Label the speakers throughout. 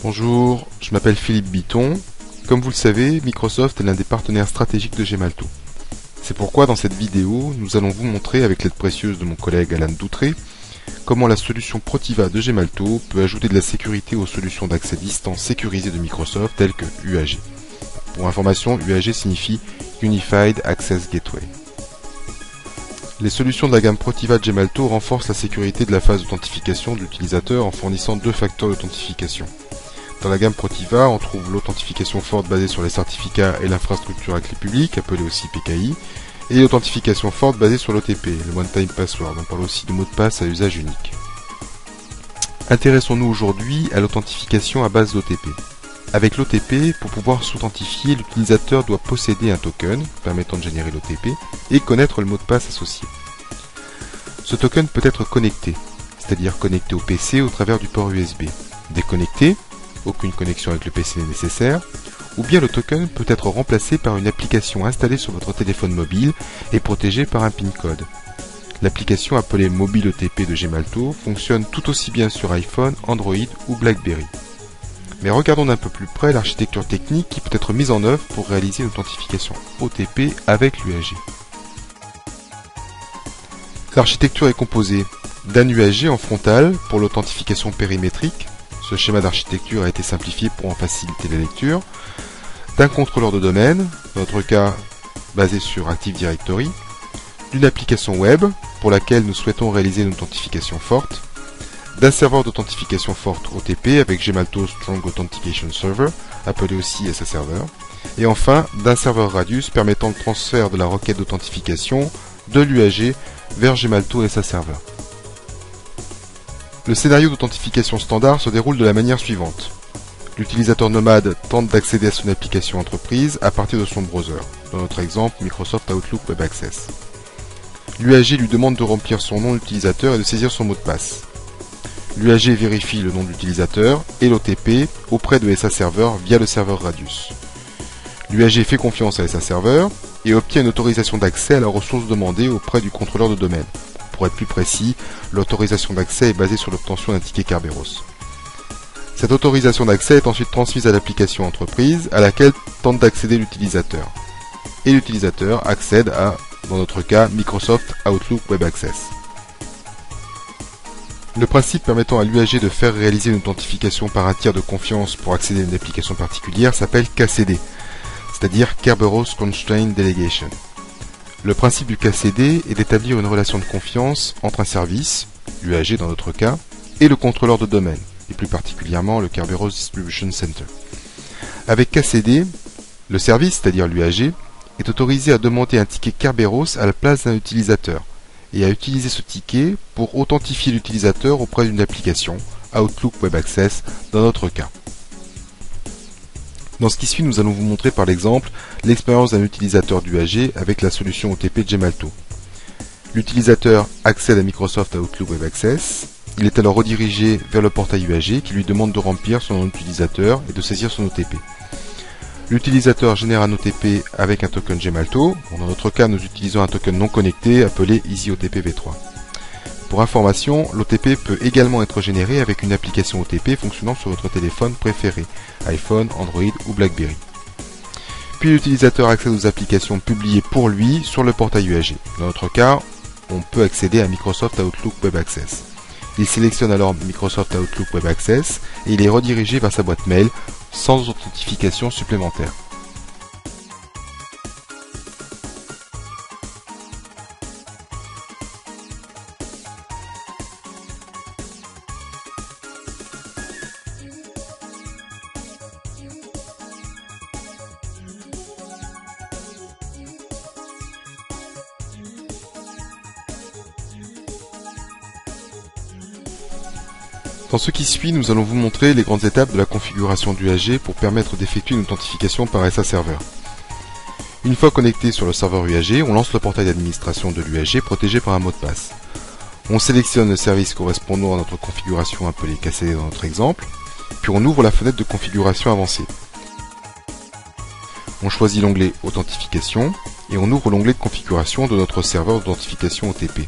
Speaker 1: Bonjour, je m'appelle Philippe Bitton. Comme vous le savez, Microsoft est l'un des partenaires stratégiques de Gemalto. C'est pourquoi dans cette vidéo, nous allons vous montrer avec l'aide précieuse de mon collègue Alan Doutré comment la solution Protiva de Gemalto peut ajouter de la sécurité aux solutions d'accès distant sécurisées de Microsoft telles que UAG. Pour information, UAG signifie Unified Access Gateway. Les solutions de la gamme Protiva de Gemalto renforcent la sécurité de la phase d'authentification de l'utilisateur en fournissant deux facteurs d'authentification. Dans la gamme Protiva, on trouve l'authentification forte basée sur les certificats et l'infrastructure à clé publique, appelée aussi PKI, et l'authentification forte basée sur l'OTP, le One Time Password. On parle aussi de mot de passe à usage unique. Intéressons-nous aujourd'hui à l'authentification à base d'OTP. Avec l'OTP, pour pouvoir s'authentifier, l'utilisateur doit posséder un token permettant de générer l'OTP et connaître le mot de passe associé. Ce token peut être connecté, c'est-à-dire connecté au PC au travers du port USB. Déconnecté, aucune connexion avec le PC n'est nécessaire, ou bien le token peut être remplacé par une application installée sur votre téléphone mobile et protégée par un PIN code. L'application appelée Mobile OTP de Gemalto fonctionne tout aussi bien sur iPhone, Android ou BlackBerry. Mais regardons d'un peu plus près l'architecture technique qui peut être mise en œuvre pour réaliser une authentification OTP avec l'UAG. L'architecture est composée d'un UAG en frontal pour l'authentification périmétrique. Ce schéma d'architecture a été simplifié pour en faciliter la lecture. D'un contrôleur de domaine, dans notre cas basé sur Active Directory. D'une application web pour laquelle nous souhaitons réaliser une authentification forte. D'un serveur d'authentification forte OTP avec Gemalto Strong Authentication Server, appelé aussi SA Server. Et enfin, d'un serveur Radius permettant le transfert de la requête d'authentification de l'UAG vers Gemalto SA Server. Le scénario d'authentification standard se déroule de la manière suivante. L'utilisateur nomade tente d'accéder à son application entreprise à partir de son browser, dans notre exemple Microsoft Outlook Web Access. L'UAG lui demande de remplir son nom d'utilisateur et de saisir son mot de passe. L'UAG vérifie le nom de l'utilisateur et l'OTP auprès de SA Server via le serveur Radius. L'UAG fait confiance à SA Server et obtient une autorisation d'accès à la ressource demandée auprès du contrôleur de domaine. Pour être plus précis, l'autorisation d'accès est basée sur l'obtention d'un ticket Kerberos. Cette autorisation d'accès est ensuite transmise à l'application entreprise à laquelle tente d'accéder l'utilisateur. Et l'utilisateur accède à, dans notre cas, Microsoft Outlook Web Access. Le principe permettant à l'UAG de faire réaliser une authentification par un tiers de confiance pour accéder à une application particulière s'appelle KCD, c'est-à-dire Kerberos Constraint Delegation. Le principe du KCD est d'établir une relation de confiance entre un service, l'UAG dans notre cas, et le contrôleur de domaine, et plus particulièrement le Kerberos Distribution Center. Avec KCD, le service, c'est-à-dire l'UAG, est autorisé à demander un ticket Kerberos à la place d'un utilisateur, et à utiliser ce ticket pour authentifier l'utilisateur auprès d'une application, Outlook Web Access dans notre cas. Dans ce qui suit, nous allons vous montrer par l'exemple l'expérience d'un utilisateur d'UAG avec la solution OTP de Gemalto. L'utilisateur accède à Microsoft Outlook Web Access. Il est alors redirigé vers le portail UAG qui lui demande de remplir son nom d'utilisateur et de saisir son OTP. L'utilisateur génère un OTP avec un token Gemalto. Dans notre cas, nous utilisons un token non connecté appelé EasyOTP v3. Pour information, l'OTP peut également être généré avec une application OTP fonctionnant sur votre téléphone préféré, iPhone, Android ou BlackBerry. Puis l'utilisateur accède aux applications publiées pour lui sur le portail UAG. Dans notre cas, on peut accéder à Microsoft Outlook Web Access. Il sélectionne alors Microsoft Outlook Web Access et il est redirigé vers sa boîte mail sans authentification supplémentaire. Dans ce qui suit, nous allons vous montrer les grandes étapes de la configuration d'UAG pour permettre d'effectuer une authentification par SA Server. Une fois connecté sur le serveur UAG, on lance le portail d'administration de l'UAG protégé par un mot de passe. On sélectionne le service correspondant à notre configuration appelée KCD dans notre exemple, puis on ouvre la fenêtre de configuration avancée. On choisit l'onglet Authentification et on ouvre l'onglet de configuration de notre serveur d'authentification OTP.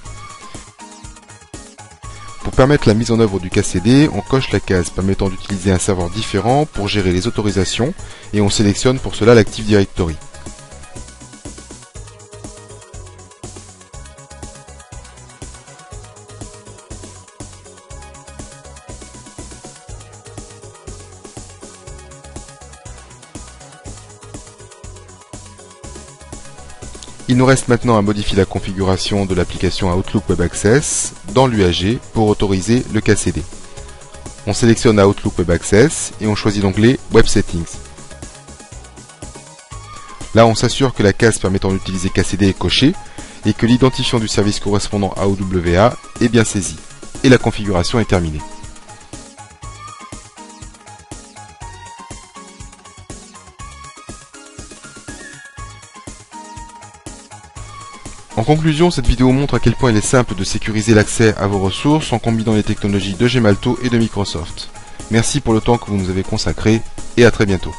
Speaker 1: permettre la mise en œuvre du KCD, on coche la case permettant d'utiliser un serveur différent pour gérer les autorisations et on sélectionne pour cela l'Active Directory. Il nous reste maintenant à modifier la configuration de l'application Outlook Web Access dans l'UAG pour autoriser le KCD. On sélectionne Outlook Web Access et on choisit l'onglet Web Settings. Là, on s'assure que la case permettant d'utiliser KCD est cochée et que l'identifiant du service correspondant à OWA est bien saisi. Et la configuration est terminée. En conclusion, cette vidéo montre à quel point il est simple de sécuriser l'accès à vos ressources en combinant les technologies de Gemalto et de Microsoft. Merci pour le temps que vous nous avez consacré et à très bientôt.